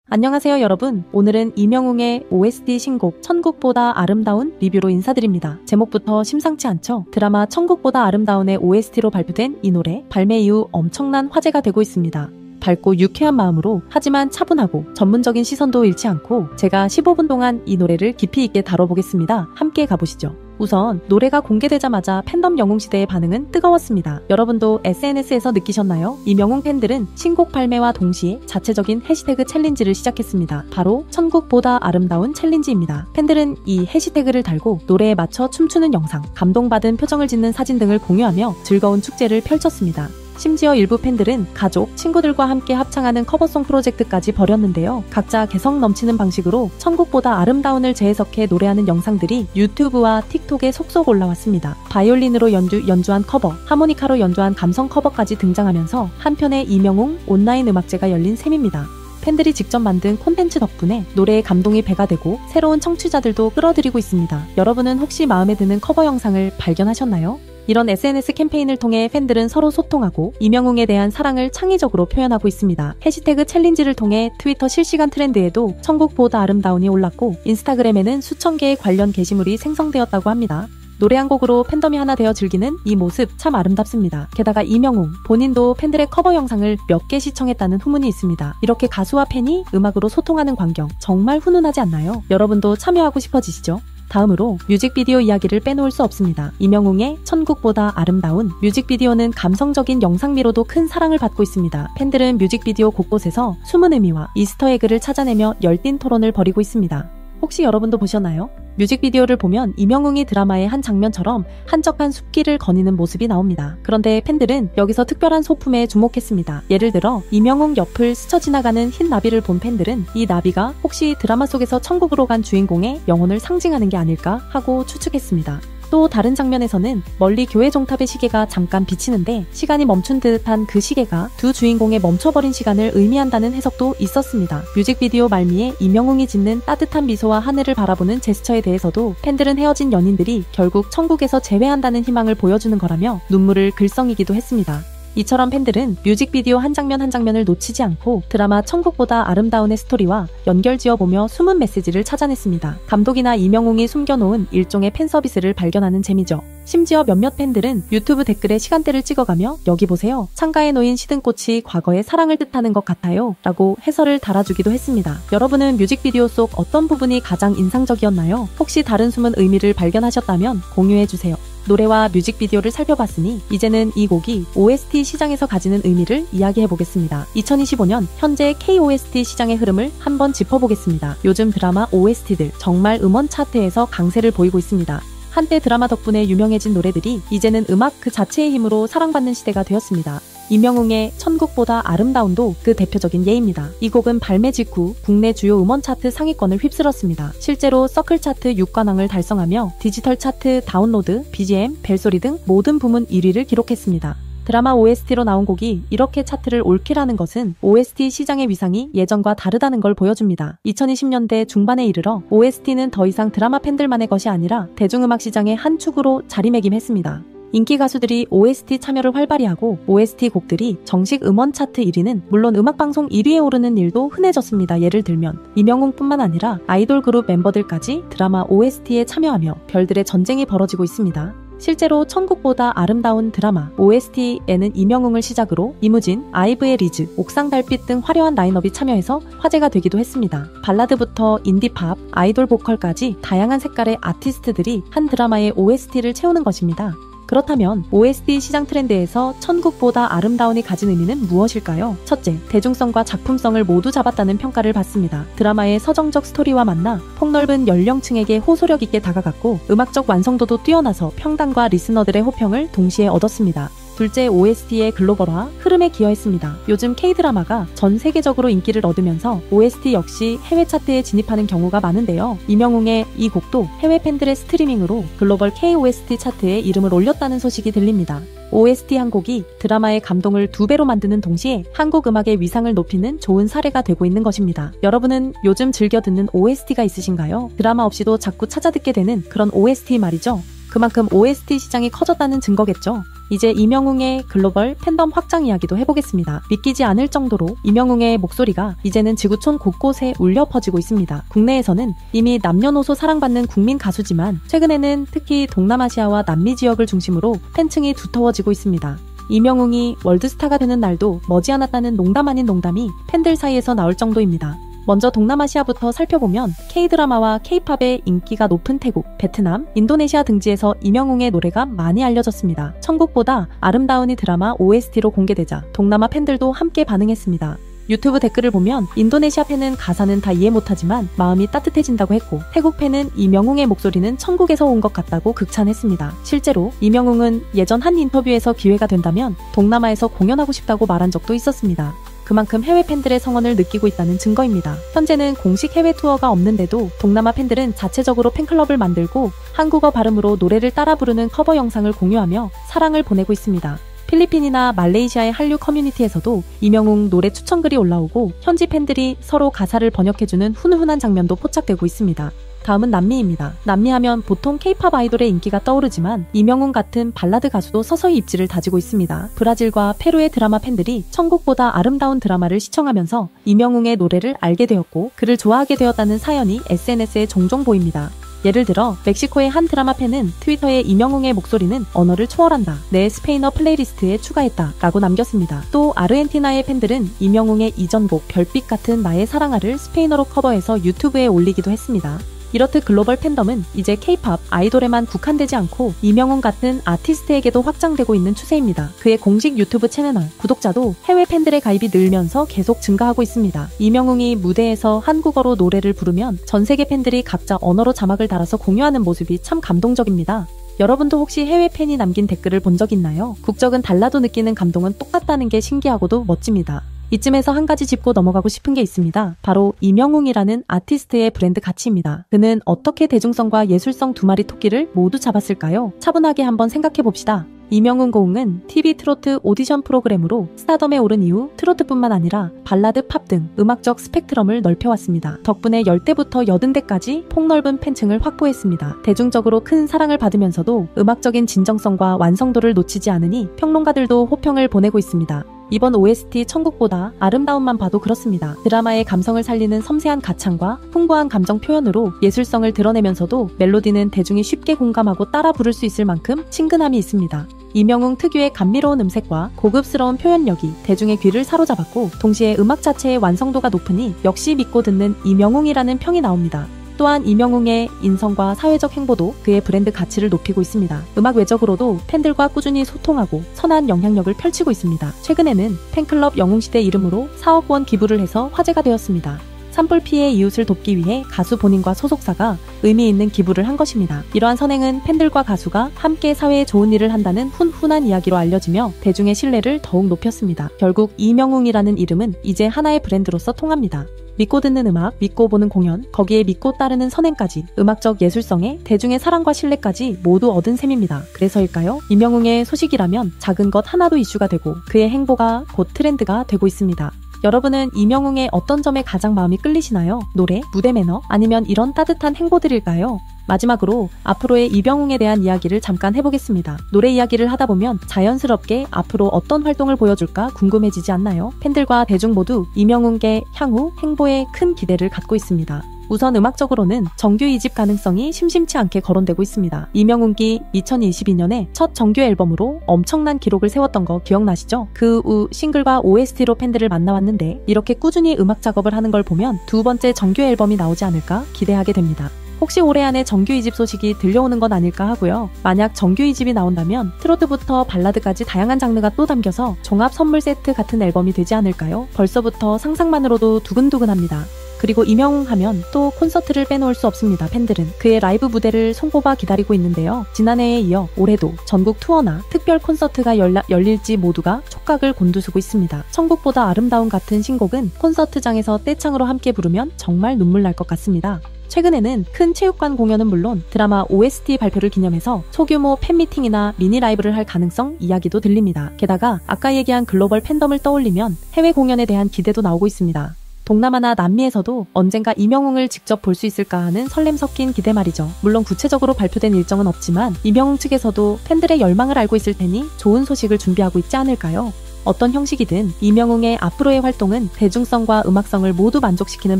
안녕하세요 여러분. 오늘은 이명웅의 OST 신곡 천국보다 아름다운 리뷰로 인사드립니다. 제목부터 심상치 않죠? 드라마 천국보다 아름다운의 OST로 발표된 이 노래, 발매 이후 엄청난 화제가 되고 있습니다. 밝고 유쾌한 마음으로, 하지만 차분하고 전문적인 시선도 잃지 않고 제가 15분 동안 이 노래를 깊이 있게 다뤄보겠습니다. 함께 가보시죠. 우선 노래가 공개되자마자 팬덤 영웅시대의 반응은 뜨거웠습니다. 여러분도 SNS에서 느끼셨나요? 이명웅 팬들은 신곡 발매와 동시에 자체적인 해시태그 챌린지를 시작했습니다. 바로 천국보다 아름다운 챌린지입니다. 팬들은 이 해시태그를 달고 노래에 맞춰 춤추는 영상, 감동받은 표정을 짓는 사진 등을 공유하며 즐거운 축제를 펼쳤습니다. 심지어 일부 팬들은 가족, 친구들과 함께 합창하는 커버송 프로젝트까지 벌였는데요. 각자 개성 넘치는 방식으로 천국보다 아름다운을 재해석해 노래하는 영상들이 유튜브와 틱톡에 속속 올라왔습니다. 바이올린으로 연주한 커버, 하모니카로 연주한 감성 커버까지 등장하면서 한편의 이명웅 온라인 음악제가 열린 셈입니다. 팬들이 직접 만든 콘텐츠 덕분에 노래의 감동이 배가 되고 새로운 청취자들도 끌어들이고 있습니다. 여러분은 혹시 마음에 드는 커버 영상을 발견하셨나요? 이런 SNS 캠페인을 통해 팬들은 서로 소통하고 이명웅에 대한 사랑을 창의적으로 표현하고 있습니다. 해시태그 챌린지를 통해 트위터 실시간 트렌드에도 천국보다 아름다운이 올랐고 인스타그램에는 수천 개의 관련 게시물이 생성되었다고 합니다. 노래 한 곡으로 팬덤이 하나 되어 즐기는 이 모습 참 아름답습니다. 게다가 이명웅 본인도 팬들의 커버 영상을 몇 개 시청했다는 후문이 있습니다. 이렇게 가수와 팬이 음악으로 소통하는 광경 정말 훈훈하지 않나요? 여러분도 참여하고 싶어지시죠? 다음으로 뮤직비디오 이야기를 빼놓을 수 없습니다. 이명웅의 천국보다 아름다운 뮤직비디오는 감성적인 영상미로도 큰 사랑을 받고 있습니다. 팬들은 뮤직비디오 곳곳에서 숨은 의미와 이스터에그를 찾아내며 열띤 토론을 벌이고 있습니다. 혹시 여러분도 보셨나요? 뮤직비디오를 보면 이명웅이 드라마의 한 장면처럼 한적한 숲길을 거니는 모습이 나옵니다. 그런데 팬들은 여기서 특별한 소품에 주목했습니다. 예를 들어 이명웅 옆을 스쳐 지나가는 흰 나비를 본 팬들은 이 나비가 혹시 드라마 속에서 천국으로 간 주인공의 영혼을 상징하는 게 아닐까 하고 추측했습니다. 또 다른 장면에서는 멀리 교회 종탑의 시계가 잠깐 비치는데 시간이 멈춘 듯한 그 시계가 두 주인공의 멈춰버린 시간을 의미한다는 해석도 있었습니다. 뮤직비디오 말미에 이명웅이 짓는 따뜻한 미소와 하늘을 바라보는 제스처에 대해서도 팬들은 헤어진 연인들이 결국 천국에서 재회한다는 희망을 보여주는 거라며 눈물을 글썽이기도 했습니다. 이처럼 팬들은 뮤직비디오 한 장면 한 장면을 놓치지 않고 드라마 천국보다 아름다운의 스토리와 연결지어보며 숨은 메시지를 찾아냈습니다. 감독이나 이명웅이 숨겨놓은 일종의 팬서비스를 발견하는 재미죠. 심지어 몇몇 팬들은 유튜브 댓글에 시간대를 찍어가며 여기 보세요. 창가에 놓인 시든꽃이 과거의 사랑을 뜻하는 것 같아요 라고 해설을 달아주기도 했습니다. 여러분은 뮤직비디오 속 어떤 부분이 가장 인상적이었나요? 혹시 다른 숨은 의미를 발견하셨다면 공유해주세요. 노래와 뮤직비디오를 살펴봤으니 이제는 이 곡이 OST 시장에서 가지는 의미를 이야기해보겠습니다. 2025년 현재 KOST 시장의 흐름을 한번 짚어보겠습니다. 요즘 드라마 OST들 정말 음원 차트에서 강세를 보이고 있습니다. 한때 드라마 덕분에 유명해진 노래들이 이제는 음악 그 자체의 힘으로 사랑받는 시대가 되었습니다. 이명웅의 천국보다 아름다운도 그 대표적인 예입니다. 이 곡은 발매 직후 국내 주요 음원 차트 상위권을 휩쓸었습니다. 실제로 서클 차트 6관왕을 달성하며 디지털 차트 다운로드, BGM, 벨소리 등 모든 부문 1위를 기록했습니다. 드라마 OST로 나온 곡이 이렇게 차트를 올킬하는 것은 OST 시장의 위상이 예전과 다르다는 걸 보여줍니다. 2020년대 중반에 이르러 OST는 더 이상 드라마 팬들만의 것이 아니라 대중음악 시장의 한 축으로 자리매김했습니다. 인기 가수들이 OST 참여를 활발히 하고 OST 곡들이 정식 음원 차트 1위는 물론 음악방송 1위에 오르는 일도 흔해졌습니다. 예를 들면 이명웅뿐만 아니라 아이돌 그룹 멤버들까지 드라마 OST에 참여하며 별들의 전쟁이 벌어지고 있습니다. 실제로 천국보다 아름다운 드라마 OST에는 이명웅을 시작으로 이무진, 아이브의 리즈, 옥상달빛 등 화려한 라인업이 참여해서 화제가 되기도 했습니다. 발라드부터 인디팝, 아이돌 보컬까지 다양한 색깔의 아티스트들이 한 드라마의 OST를 채우는 것입니다. 그렇다면 OST 시장 트렌드에서 천국보다 아름다운이 가진 의미는 무엇일까요? 첫째, 대중성과 작품성을 모두 잡았다는 평가를 받습니다. 드라마의 서정적 스토리와 만나 폭넓은 연령층에게 호소력 있게 다가갔고 음악적 완성도도 뛰어나서 평단과 리스너들의 호평을 동시에 얻었습니다. 둘째, OST의 글로벌화 흐름에 기여했습니다. 요즘 K-드라마가 전 세계적으로 인기를 얻으면서 OST 역시 해외 차트에 진입하는 경우가 많은데요. 이명웅의 이 곡도 해외 팬들의 스트리밍으로 글로벌 KOST 차트에 이름을 올렸다는 소식이 들립니다. OST 한 곡이 드라마의 감동을 2배로 만드는 동시에 한국 음악의 위상을 높이는 좋은 사례가 되고 있는 것입니다. 여러분은 요즘 즐겨 듣는 OST가 있으신가요? 드라마 없이도 자꾸 찾아 듣게 되는 그런 OST 말이죠. 그만큼 OST 시장이 커졌다는 증거겠죠. 이제 이명웅의 글로벌 팬덤 확장 이야기도 해보겠습니다. 믿기지 않을 정도로 이명웅의 목소리가 이제는 지구촌 곳곳에 울려 퍼지고 있습니다. 국내에서는 이미 남녀노소 사랑받는 국민 가수지만 최근에는 특히 동남아시아와 남미 지역을 중심으로 팬층이 두터워지고 있습니다. 이명웅이 월드스타가 되는 날도 머지않았다는 농담 아닌 농담이 팬들 사이에서 나올 정도입니다. 먼저 동남아시아부터 살펴보면 K-드라마와 K-팝의 인기가 높은 태국, 베트남, 인도네시아 등지에서 이명웅의 노래가 많이 알려졌습니다. 천국보다 아름다운이 드라마 OST로 공개되자 동남아 팬들도 함께 반응했습니다. 유튜브 댓글을 보면 인도네시아 팬은 가사는 다 이해 못하지만 마음이 따뜻해진다고 했고, 태국 팬은 이명웅의 목소리는 천국에서 온 것 같다고 극찬했습니다. 실제로 이명웅은 예전 한 인터뷰에서 기회가 된다면 동남아에서 공연하고 싶다고 말한 적도 있었습니다. 그만큼 해외 팬들의 성원을 느끼고 있다는 증거입니다. 현재는 공식 해외 투어가 없는데도 동남아 팬들은 자체적으로 팬클럽을 만들고 한국어 발음으로 노래를 따라 부르는 커버 영상을 공유하며 사랑을 보내고 있습니다. 필리핀이나 말레이시아의 한류 커뮤니티에서도 이명웅 노래 추천글이 올라오고 현지 팬들이 서로 가사를 번역해주는 훈훈한 장면도 포착되고 있습니다. 다음은 남미입니다. 남미하면 보통 K-팝 아이돌의 인기가 떠오르지만 이명웅 같은 발라드 가수도 서서히 입지를 다지고 있습니다. 브라질과 페루의 드라마 팬들이 천국보다 아름다운 드라마를 시청하면서 이명웅의 노래를 알게 되었고 그를 좋아하게 되었다는 사연이 SNS에 종종 보입니다. 예를 들어 멕시코의 한 드라마 팬은 트위터에 이명웅의 목소리는 언어를 초월한다. 내 스페인어 플레이리스트에 추가했다. 라고 남겼습니다. 또 아르헨티나의 팬들은 이명웅의 이전곡 별빛 같은 나의 사랑아를 스페인어로 커버해서 유튜브에 올리기도 했습니다. 이렇듯 글로벌 팬덤은 이제 K-팝 아이돌에만 국한되지 않고 이명웅 같은 아티스트에게도 확장되고 있는 추세입니다. 그의 공식 유튜브 채널, 구독자도 해외 팬들의 가입이 늘면서 계속 증가하고 있습니다. 이명웅이 무대에서 한국어로 노래를 부르면 전 세계 팬들이 각자 언어로 자막을 달아서 공유하는 모습이 참 감동적입니다. 여러분도 혹시 해외 팬이 남긴 댓글을 본 적 있나요? 국적은 달라도 느끼는 감동은 똑같다는 게 신기하고도 멋집니다. 이쯤에서 한 가지 짚고 넘어가고 싶은 게 있습니다. 바로 이명웅이라는 아티스트의 브랜드 가치입니다. 그는 어떻게 대중성과 예술성 두 마리 토끼를 모두 잡았을까요? 차분하게 한번 생각해봅시다. 이명웅 고흥은 TV 트로트 오디션 프로그램으로 스타덤에 오른 이후 트로트뿐만 아니라 발라드, 팝 등 음악적 스펙트럼을 넓혀왔습니다. 덕분에 10대부터 80대까지 폭넓은 팬층을 확보했습니다. 대중적으로 큰 사랑을 받으면서도 음악적인 진정성과 완성도를 놓치지 않으니 평론가들도 호평을 보내고 있습니다. 이번 OST 천국보다 아름다운만 봐도 그렇습니다. 드라마의 감성을 살리는 섬세한 가창과 풍부한 감정 표현으로 예술성을 드러내면서도 멜로디는 대중이 쉽게 공감하고 따라 부를 수 있을 만큼 친근함이 있습니다. 이명웅 특유의 감미로운 음색과 고급스러운 표현력이 대중의 귀를 사로잡았고 동시에 음악 자체의 완성도가 높으니 역시 믿고 듣는 이명웅이라는 평이 나옵니다. 또한 이명웅의 인성과 사회적 행보도 그의 브랜드 가치를 높이고 있습니다. 음악 외적으로도 팬들과 꾸준히 소통하고 선한 영향력을 펼치고 있습니다. 최근에는 팬클럽 영웅시대 이름으로 4억 원 기부를 해서 화제가 되었습니다. 산불 피해 이웃을 돕기 위해 가수 본인과 소속사가 의미 있는 기부를 한 것입니다. 이러한 선행은 팬들과 가수가 함께 사회에 좋은 일을 한다는 훈훈한 이야기로 알려지며 대중의 신뢰를 더욱 높였습니다. 결국 이명웅이라는 이름은 이제 하나의 브랜드로서 통합니다. 믿고 듣는 음악, 믿고 보는 공연, 거기에 믿고 따르는 선행까지 음악적 예술성에 대중의 사랑과 신뢰까지 모두 얻은 셈입니다. 그래서일까요? 이명웅의 소식이라면 작은 것 하나도 이슈가 되고 그의 행보가 곧 트렌드가 되고 있습니다. 여러분은 이명웅의 어떤 점에 가장 마음이 끌리시나요? 노래, 무대 매너, 아니면 이런 따뜻한 행보들일까요? 마지막으로 앞으로의 이명웅에 대한 이야기를 잠깐 해보겠습니다. 노래 이야기를 하다 보면 자연스럽게 앞으로 어떤 활동을 보여줄까 궁금해지지 않나요? 팬들과 대중 모두 이명웅의 향후 행보에 큰 기대를 갖고 있습니다. 우선 음악적으로는 정규 2집 가능성이 심심치 않게 거론되고 있습니다. 이명웅이 2022년에 첫 정규 앨범으로 엄청난 기록을 세웠던 거 기억나시죠? 그 후 싱글과 OST로 팬들을 만나왔는데 이렇게 꾸준히 음악 작업을 하는 걸 보면 두 번째 정규 앨범이 나오지 않을까 기대하게 됩니다. 혹시 올해 안에 정규 2집 소식이 들려오는 건 아닐까 하고요. 만약 정규 2집이 나온다면 트로트부터 발라드까지 다양한 장르가 또 담겨서 종합 선물 세트 같은 앨범이 되지 않을까요? 벌써부터 상상만으로도 두근두근합니다. 그리고 이명웅 하면 또 콘서트를 빼놓을 수 없습니다. 팬들은 그의 라이브 무대를 손꼽아 기다리고 있는데요. 지난해에 이어 올해도 전국 투어나 특별 콘서트가 열릴지 모두가 촉각을 곤두세우고 있습니다. 천국보다 아름다운 같은 신곡은 콘서트장에서 떼창으로 함께 부르면 정말 눈물 날 것 같습니다. 최근에는 큰 체육관 공연은 물론 드라마 OST 발표를 기념해서 소규모 팬미팅이나 미니 라이브를 할 가능성 이야기도 들립니다. 게다가 아까 얘기한 글로벌 팬덤을 떠올리면 해외 공연에 대한 기대도 나오고 있습니다. 동남아나 남미에서도 언젠가 이명웅을 직접 볼 수 있을까 하는 설렘 섞인 기대 말이죠. 물론 구체적으로 발표된 일정은 없지만 이명웅 측에서도 팬들의 열망을 알고 있을 테니 좋은 소식을 준비하고 있지 않을까요? 어떤 형식이든 이명웅의 앞으로의 활동은 대중성과 음악성을 모두 만족시키는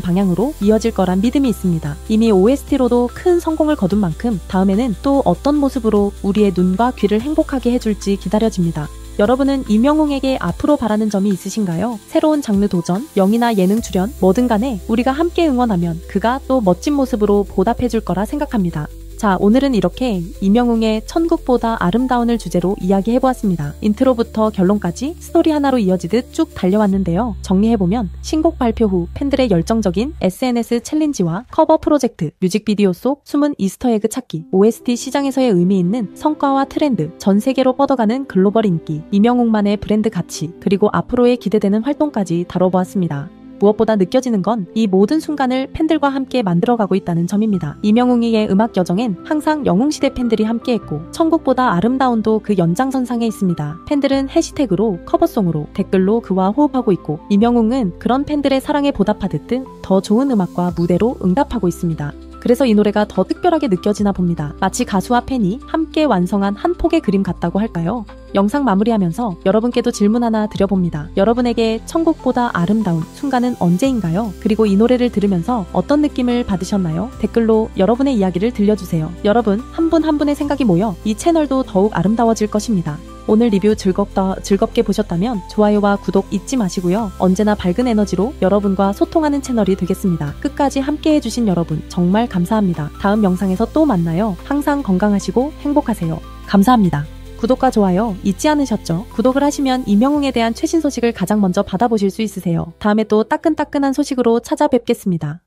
방향으로 이어질 거란 믿음이 있습니다. 이미 OST로도 큰 성공을 거둔 만큼 다음에는 또 어떤 모습으로 우리의 눈과 귀를 행복하게 해줄지 기다려집니다. 여러분은 이명웅에게 앞으로 바라는 점이 있으신가요? 새로운 장르 도전, 영이나 예능 출연, 뭐든 간에 우리가 함께 응원하면 그가 또 멋진 모습으로 보답해줄 거라 생각합니다. 자, 오늘은 이렇게 이명웅의 천국보다 아름다운을 주제로 이야기해보았습니다. 인트로부터 결론까지 스토리 하나로 이어지듯 쭉 달려왔는데요. 정리해보면 신곡 발표 후 팬들의 열정적인 SNS 챌린지와 커버 프로젝트, 뮤직비디오 속 숨은 이스터에그 찾기, OST 시장에서의 의미 있는 성과와 트렌드, 전 세계로 뻗어가는 글로벌 인기, 이명웅만의 브랜드 가치, 그리고 앞으로의 기대되는 활동까지 다뤄보았습니다. 무엇보다 느껴지는 건 이 모든 순간을 팬들과 함께 만들어가고 있다는 점입니다. 이명웅이의 음악 여정엔 항상 영웅시대 팬들이 함께했고 천국보다 아름다운도 그 연장선상에 있습니다. 팬들은 해시태그로, 커버송으로, 댓글로 그와 호흡하고 있고 이명웅은 그런 팬들의 사랑에 보답하듯 더 좋은 음악과 무대로 응답하고 있습니다. 그래서 이 노래가 더 특별하게 느껴지나 봅니다. 마치 가수와 팬이 함께 완성한 한 폭의 그림 같다고 할까요? 영상 마무리하면서 여러분께도 질문 하나 드려봅니다. 여러분에게 천국보다 아름다운 순간은 언제인가요? 그리고 이 노래를 들으면서 어떤 느낌을 받으셨나요? 댓글로 여러분의 이야기를 들려주세요. 여러분, 한 분 한 분의 생각이 모여 이 채널도 더욱 아름다워질 것입니다. 오늘 리뷰 즐겁게 보셨다면 좋아요와 구독 잊지 마시고요. 언제나 밝은 에너지로 여러분과 소통하는 채널이 되겠습니다. 끝까지 함께 해주신 여러분 정말 감사합니다. 다음 영상에서 또 만나요. 항상 건강하시고 행복하세요. 감사합니다. 구독과 좋아요 잊지 않으셨죠? 구독을 하시면 이명웅에 대한 최신 소식을 가장 먼저 받아보실 수 있으세요. 다음에 또 따끈따끈한 소식으로 찾아뵙겠습니다.